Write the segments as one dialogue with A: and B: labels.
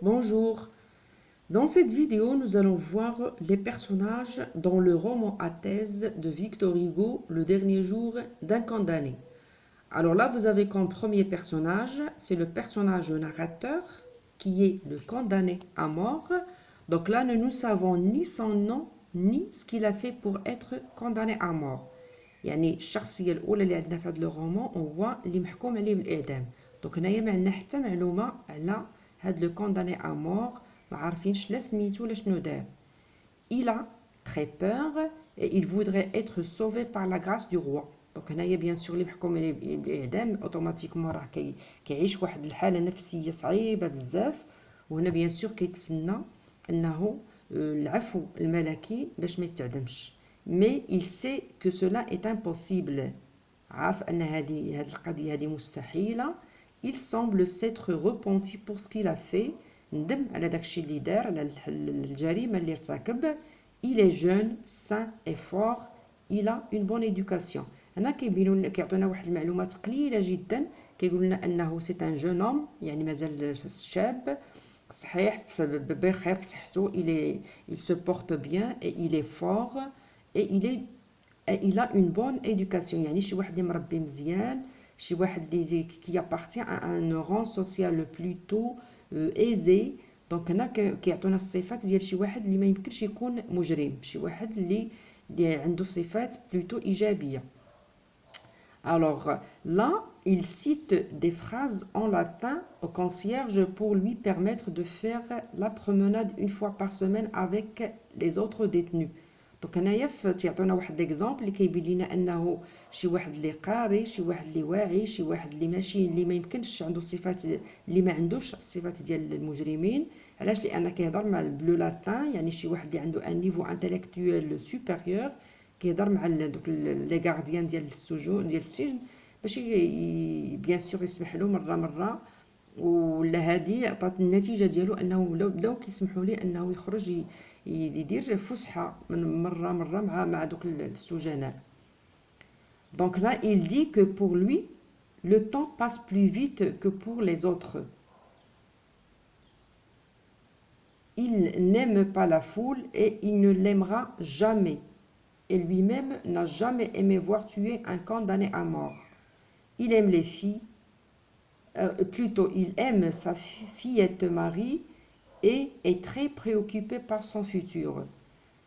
A: Bonjour, dans cette vidéo nous allons voir les personnages dans le roman à thèse de Victor Hugo, Le dernier jour d'un condamné. Alors là vous avez comme premier personnage, c'est le personnage narrateur qui est le condamné à mort. Donc là nous ne savons ni son nom ni ce qu'il a fait pour être condamné à mort. يعني الشخصيه الاولى اللي عندنا في هذا الرومان هو اللي محكوم عليه بالاعدام. دونك هنايا ما عندنا حتى معلومه على هاد لو كونداني ا مور، ما عارفينش لا سميتو لا شنو دار. il a très peur et il voudrait être sauvé par la grâce du roi. دونك هنايا بيان سور اللي محكوم عليه بالاعدام اوتوماتيكمون راه كيعيش واحد الحاله نفسيه صعيبه بزاف، وهنا بيان سور كيتسنى انه العفو الملكي باش ما يتعدمش. mais il sait que cela est impossible. عارف ان هذه القضيه هذه مستحيله. il semble s'être repenti pour ce qu'il a fait. ندم على داكشي اللي دار، على الجريمه اللي ارتكب. il est jeune, sain et fort. il a une bonne éducation. هنا كيعطونا واحد المعلومات قليله جدا. كيقول لنا انه سي ان جون هوم، يعني مازال شاب صحيح بخير في صحته. il se porte bien et il est fort et il a une bonne éducation. يعني شي واحد اللي مربي مزيان، شي واحد اللي qui appartient à un rang social plutôt aisé. دونك هنا كيعطونا الصفات ديال شي واحد اللي ما يمكنش يكون مجرم، شي واحد اللي عنده صفات plutôt إيجابية. Alors là, il cite des phrases en latin au concierge pour lui permettre de faire la promenade une fois par semaine avec les autres détenus. دونك هنايا تيعطونا واحد ليكزامبل اللي كيبين لنا انه شي واحد اللي قاري، شي واحد اللي واعي، شي واحد اللي ماشي اللي ما يمكنش عنده صفات، اللي ما عندوش الصفات ديال المجرمين. علاش؟ لان كيهضر مع البلو لاتان، يعني شي واحد اللي عنده ان نيفو انتيليكتويل سوبيريور. كيهضر مع دوك لي غارديان ديال السجون ديال السجن باش بيان سور يسمح له مره. ولا هذه عطات النتيجه ديالو انه بداو كيسمحوا ليه انه يخرج يدير فسحه من مره مع دوك السجناء. Donc là, il dit que pour lui, le temps passe plus vite que pour les autres. Il n'aime pas la foule et il ne l'aimera jamais. Et lui-même n'a jamais aimé voir tuer un condamné à mort. Il aime les filles, plutôt il aime sa fillette Marie et est très préoccupé par son futur.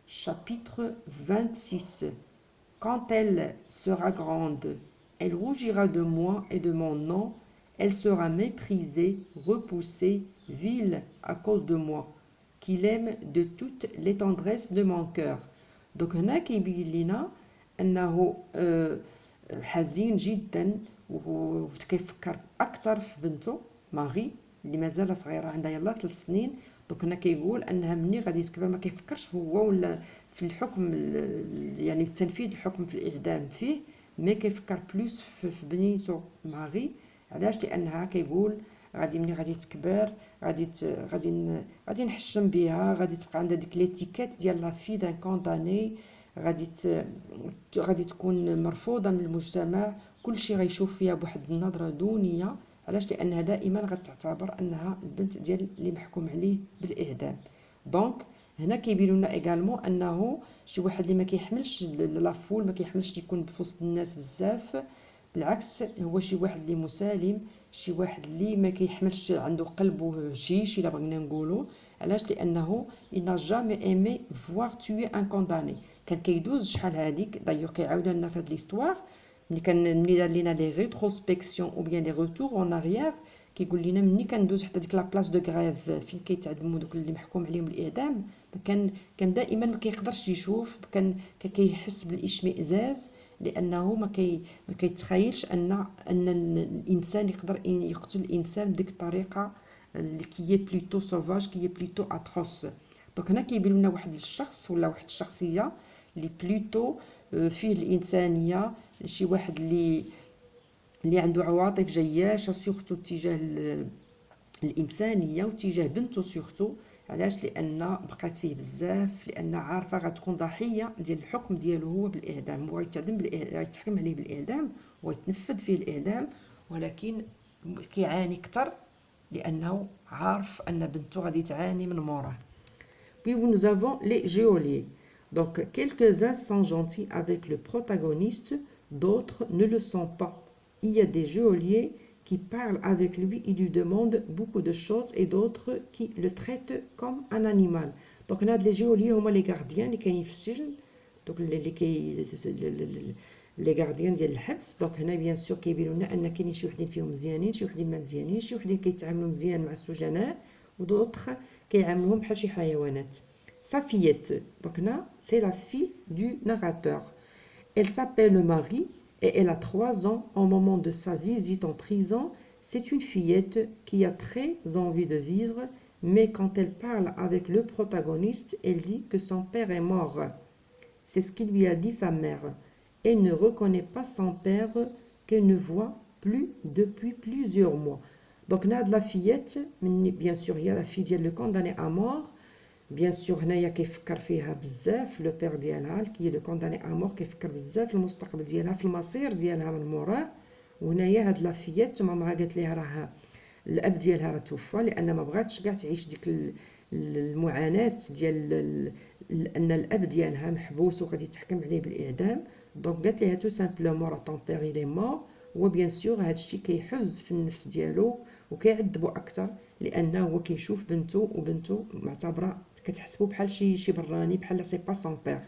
A: Chapitre 26. Quand elle sera grande, elle rougira de moi et de mon nom. Elle sera méprisée, repoussée, vile à cause de moi, qu'il aime de toutes les tendresses de mon cœur. Donc هنا كيبين لنا انه حزين جدا وكيفكر اكثر في بنته ماري اللي مازال صغيره، عندها يلا 3 سنين. دونك هنا كيقول انها مني غادي تكبر ما كيفكرش هو ولا في الحكم، يعني تنفيذ الحكم في الاعدام فيه، مي كيفكر بلوس في بنيته ماري. علاش؟ لانها كيقول غادي ملي غادي تكبر غادي نحشم بها، غادي تبقى عندها ديك ليتيكيت ديال لا في دان كونداني، غادي تكون مرفوضه من المجتمع، كلشي غيشوف فيها بواحد النظره دونيه. علاش؟ لانها دائما غتعتبر انها البنت ديال اللي محكوم عليه بالاعدام. دونك هنا كيبينوا لنا ايغالمون انه شي واحد اللي ما كيحملش لافول، ما كيحملش يكون بوسط الناس بزاف، بالعكس هو شي واحد اللي مسالم، شي واحد اللي ما كيحملش، عنده قلبه هشيش الا بغينا نقولوا. علاش؟ لانه il n'a jamais aimé voir tuer un condamné. كان كيدوز شحال هذيك دايوغ كيعاود لنا في هاد ليستوار ملي دار لينا لي ريتروسبكسيون او بيان لي روتور اون اريير. كيقول لنا ملي كندوز حتى ديك لا بلاص دو غريف فين كيتعدموا دوك اللي محكوم عليهم بالاعدام، كان دائما ما كيقدرش يشوف، كان كيحس بالاشمئزاز، لانه ما كيتخيلش ان الانسان يقدر يقتل الانسان بديك الطريقه اللي كي بلوتو سوفاج، كي بلوتو اتروس. دونك هنا كيبين لنا واحد الشخص ولا واحد الشخصيه اللي بلوتو فيه الانسانيه، شي واحد اللي عنده عواطف جياشه سورتو تجاه الانسانيه وتجاه بنته سورتو. علاش؟ لان بقات فيه بزاف، لان عارفه غتكون ضحيه ديال الحكم ديالو هو بالاعدام، هو يتحكم عليه بالاعدام ويتنفذ فيه الاعدام، ولكن كيعاني اكثر لأنه عارف أن بنته غادي تعاني من موراه. Puis nous avons les geôliers. Donc quelques-uns sont gentils avec le protagoniste, d'autres ne le sont pas. Il y a des geôliers qui parlent avec lui, ils lui demandent beaucoup de choses, et d'autres qui le traitent comme un animal. Donc on a les geôliers هما les gardiens اللي كاينين في السجن. Donc les gardiens ديال الحبس. Donc هنا بيان سور كيبينوا لنا ان كاينين شي وحدين فيهم مزيانين، شي وحدين ما مزيانين، شي وحدين كيتعاملوا مزيان مع السجناء ودوطخ كيعاملوهم بحال شي حيوانات. Sa fillette, donc là c'est la fille du narrateur. Elle s'appelle Marie et elle a 3 ans au moment de sa visite en prison. C'est une fillette qui a très envie de vivre, mais quand elle parle avec le protagoniste, elle dit que son père est mort. C'est ce qu'il lui a dit sa mère. Elle ne reconnaît pas son père qu'elle ne voit plus depuis plusieurs mois. Donc là de la fillette, bien sûr il y a la fille ديال le condamné à mort. Bien sûr هنايا كيفكر فيها بزاف لو بير ديالها كي لو كونداني ا مور، كيفكر بزاف في المستقبل ديالها في المصير ديالها من موراه. وهنايا هاد لافيات مامها قالت ليها راه الاب ديالها راه توفى، لان ما بغاتش كاع تعيش ديك المعاناه ديال ان الاب ديالها محبوس وغادي تحكم عليه بالاعدام. دونك قالت ليها تو سامبلومون راه طون بير لي مور. وبيان سور هاد الشيء كيحز في النفس ديالو وكيعذبو اكثر، لانه هو كيشوف بنته وبنته معتبره كتحسبو بحال شي براني، بحال سي با سون بير.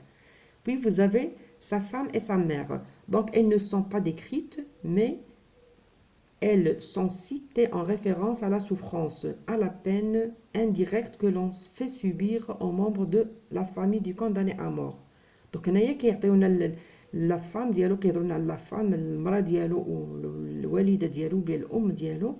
A: Puis vous avez sa femme et sa mère. Donc elles ne sont pas décrites, mais elles sont citées en référence à la souffrance, à la peine indirecte que l'on fait subir aux membres de la famille du condamné à mort. Donc هنايا كيعطيونا لا فام ديالو، كيهضروا لنا على لا فام المراه ديالو والوالده ديالو بلا الام ديالو.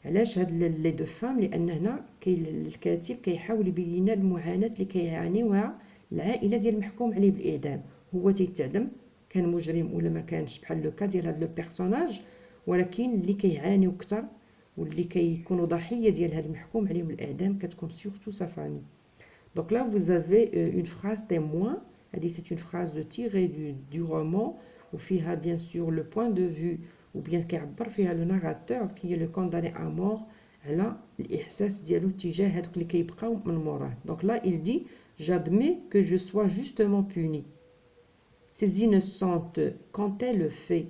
A: علاش هاد لي دو فام؟ لان هنا الكاتب كيحاول يبين المعاناه اللي كيعانيوها العائله ديال المحكوم عليه بالاعدام. هو تيتعدم، كان مجرم ولا ما كانش بحال لو كا ديال هاد لو بيرسوناج، ولكن اللي كيعانيو اكثر واللي كيكونوا ضحيه ديال هاد المحكوم عليه بالاعدام كتكون سورتو سا فامي. دونك لا vous avez une phrase témoin. هذه c'est une phrase tirée du roman وفيها bien sûr le point de vue ou bien كيعبر فيها لو ناراتور كي لو كونداني ا مور على الاحساس ديالو تجاه هذوك اللي كيبقاو من موراه. دونك لا il dit j'admets que je sois justement puni. Ces innocentes, quand elles le fait,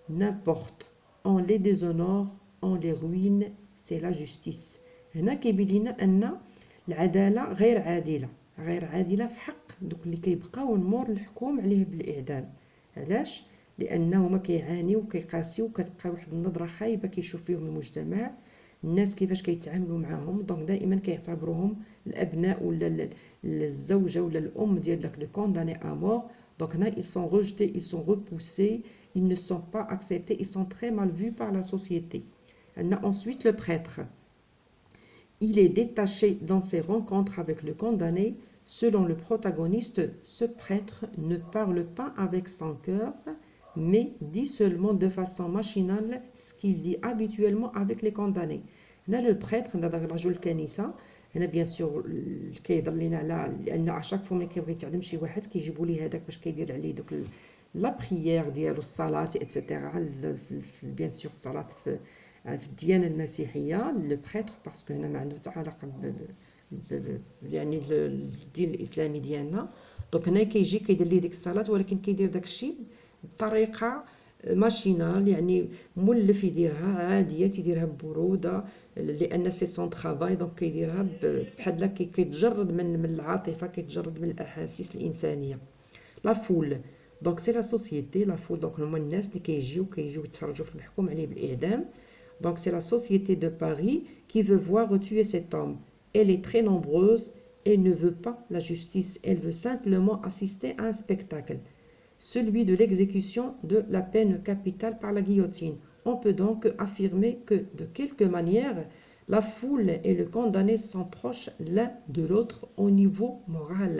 A: n'importe, on les déshonore, on les ruine, c'est la justice. هنا كيبين لنا ان العداله غير عادله، غير عادله في حق دوك اللي كيبقاو مور الحكوم عليه بالاعدام. علاش؟ لانه ما كيعانيو وكيقاسيو، وكتبقى واحد النظره خايبه كيشوف فيهم المجتمع، الناس كيفاش كيتعاملوا معاهم. دونك دائما كيعتبروهم الابناء ولا الزوجه ولا الام ديال داك لو كونداني ا مور. دونك هنا ils sont rejetés, ils sont repoussés, ils ne sont pas acceptés, ils sont très mal vus par la société. Ensuite le prêtre, il est détaché dans ses rencontres avec le condamné. Selon le protagoniste, ce prêtre ne parle pas avec son cœur, mais dit seulement de façon machinale ce qu'il dit habituellement avec les condamnés. هنا le prêtre، هذا رجل الكنيسة، هنا بيان سور كيهضر لينا على لان اشاك فوا ملي كيبغي يتعدم شي واحد كيجيبوا ليه هذاك باش كيدير عليه دوك لا بريير ديالو، الصلاه ايتترا. بيان سور الصلاه في الديانه المسيحيه لو بريتر، باسكو هنا ما عنده حتى علاقه يعني الدين الاسلامي ديالنا. دونك هنا كيجي كيدير ليه ديك الصلاه، ولكن كيدير داك الشيء بطريقه ماشينال، يعني مولف يديرها عاديه، تيديرها ببروده لان سي سون طرافاي. دونك كيديرها بحال كيتجرد من العاطفه، كيتجرد من الاحاسيس الانسانيه. لا فول، دونك سي لا سوسيتي. لا فول دونك هما الناس اللي كيجيو يتفرجوا في المحكوم عليه بالاعدام. دونك سي لا سوسيتي دو باري qui veut voir tuer cet homme. Elle est très nombreuse, elle ne veut pas la justice, elle veut simplement assister à un spectacle, celui de l'exécution de la peine capitale par la guillotine. On peut donc affirmer que, de quelque manière, la foule et le condamné sont proches l'un de l'autre au niveau moral.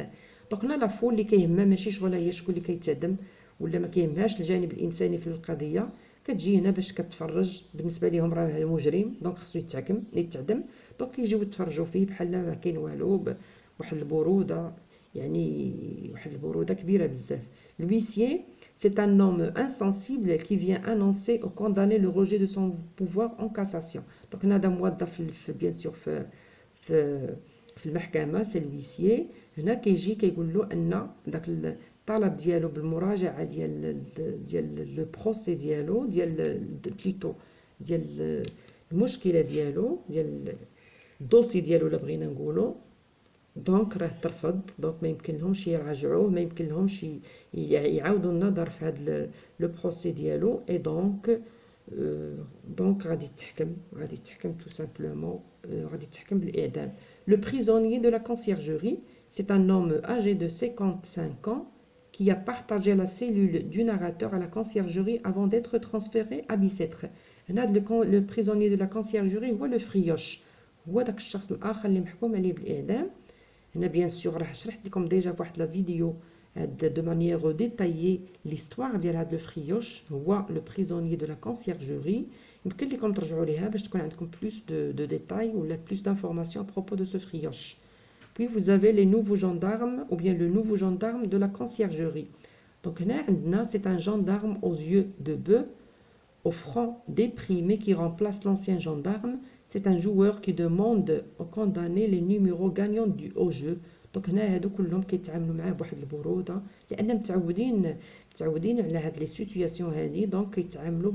A: Donc là, la foule اللي كيهمها ماشي شغل هي شكون اللي كيتعدم ولا ما كيهمهاش الجانب الانساني في القضيه، كتجي هنا باش كتفرج. بالنسبه لهم راه مجرم دونك خصو يتعدم، دونك كيجيو يتفرجوا فيه بحال ما كاين والو، بواحد البروده، يعني واحد البروده كبيره بزاف. L'huissier, C'est un homme insensible qui vient annoncer au condamné le rejet de son pouvoir en cassation. Donc, هذا موظف bien sûr في المحكمة سي الويسيي. هنا كيجي كيقول له ان داك الطلب ديالو بالمراجعة ديال لو بروسي ديالو ديال بليتو ديال المشكلة ديالو ديال الدوسي ديالو الا بغينا نقولو. دونك راه ترفض، دونك ما يمكن لهمش يراجعوه، ما يمكن لهمش يعاودوا النظر في هذا لو بروسي ديالو. اي دونك غادي تحكم تو سامبلومون، غادي تحكم بالاعدام. Le prisonnier de la conciergerie, c'est un homme âgé de 55 ans qui a partagé la cellule du narrateur à la conciergerie avant d'être transféré à Bicêtre. Le prisonnier de la conciergerie هو le frioche، هو داك الشخص الاخر اللي محكوم عليه بالاعدام. هنا بيان سور راه شرحت لكم ديجا فواحد لا فيديو دو مانيير ديتايي ليستوار ديال هاد لو فريوش، هو لو بريزونيي دو لا كونسيرجوري. يمكن لكم ترجعوا ليها باش تكون عندكم بلوس دو ديتاي ولا بلوس d'informations à propos de ce frioche. Puis vous avez les nouveaux gendarmes ou bien le nouveau gendarme de la conciergerie. Donc هنا عندنا c'est un gendarme aux yeux de bœuf, au front déprimé qui remplace l'ancien gendarme. C'est un joueur qui demande aux condamnés les numéros gagnants du haut jeu. دونك هنا هادو كلهم كيتعاملوا معاه بواحد البروده، لان متعودين على هاد لي سيتوياسيون هادي. دونك كيتعاملوا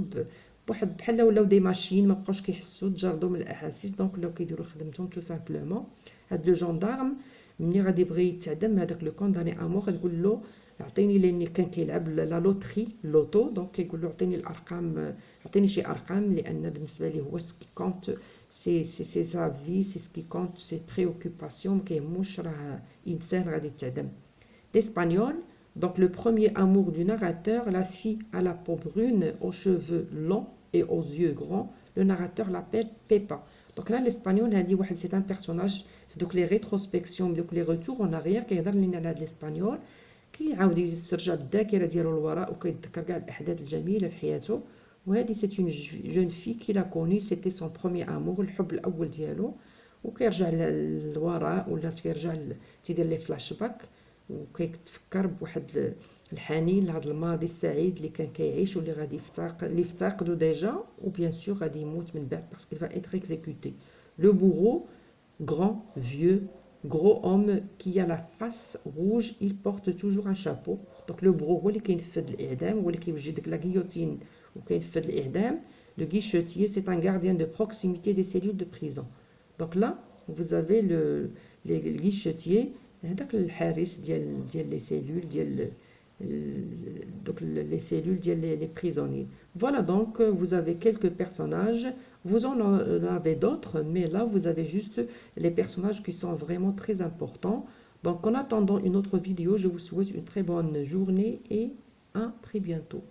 A: بواحد بحال ولاو دي ماشين، ما بقاوش كيحسوا، تجردوا من الاحاسيس، دونك ولاو كيديروا خدمتهم تو سامبلومون. هاد لو جوندارم ملي غادي يبغي يتعدم هذاك لو كونداني امور غتقول له اعطيني، لاني كان كيلعب لا لوتري لوتو، دونك كيقول له اعطيني الارقام، اعطيني شي ارقام، لان بالنسبه ليه هو سكي كونت سي سا في، سي سكي كونت سي بريوكوباسيون، ما كيهموش راه انسان غادي يتعدم. L'espagnol, donc le premier amour du narrateur, la fille à la peau brune, aux cheveux longs et aux yeux grands, le narrateur l'appelle Pepa. Donc là l'espagnol هادي واحد سي ان بيرسوناج في دوك لي ريتروسبكسيون، دوك لي روتور اون اريير كيهضر لنا على هاد الاسبانيول، كيعاود يسترجع بالذاكره ديالو للوراء وكيتذكر كاع الاحداث الجميله في حياته. وهذه سي اون جون في كي لا كوني، سيتي سون بروميير امور، الحب الاول ديالو، وكيرجع للوراء ولا كيرجع تيدير لي فلاش باك وكيتفكر بواحد الحنين لهذا الماضي السعيد اللي كان كيعيش واللي غادي اللي افتقدو ديجا، وبيان سور غادي يموت من بعد باسكو il va être exécuté. Le bourreau, grand, vieux, gros homme qui a la face rouge, il porte toujours un chapeau. Donc le bourreau هو اللي كينفذ الاعدام، هو اللي كيوجد ديك لا غيوتين وكينفذ الاعدام. Le guichetier, c'est un gardien de proximité des cellules de prison. Donc là vous avez les guichetiers، هذاك الحارس ديال لي سيلول ديال donc les cellules les prisonniers. Voilà, donc vous avez quelques personnages, vous en avez d'autres, mais là vous avez juste les personnages qui sont vraiment très importants. Donc en attendant une autre vidéo, je vous souhaite une très bonne journée et à très bientôt.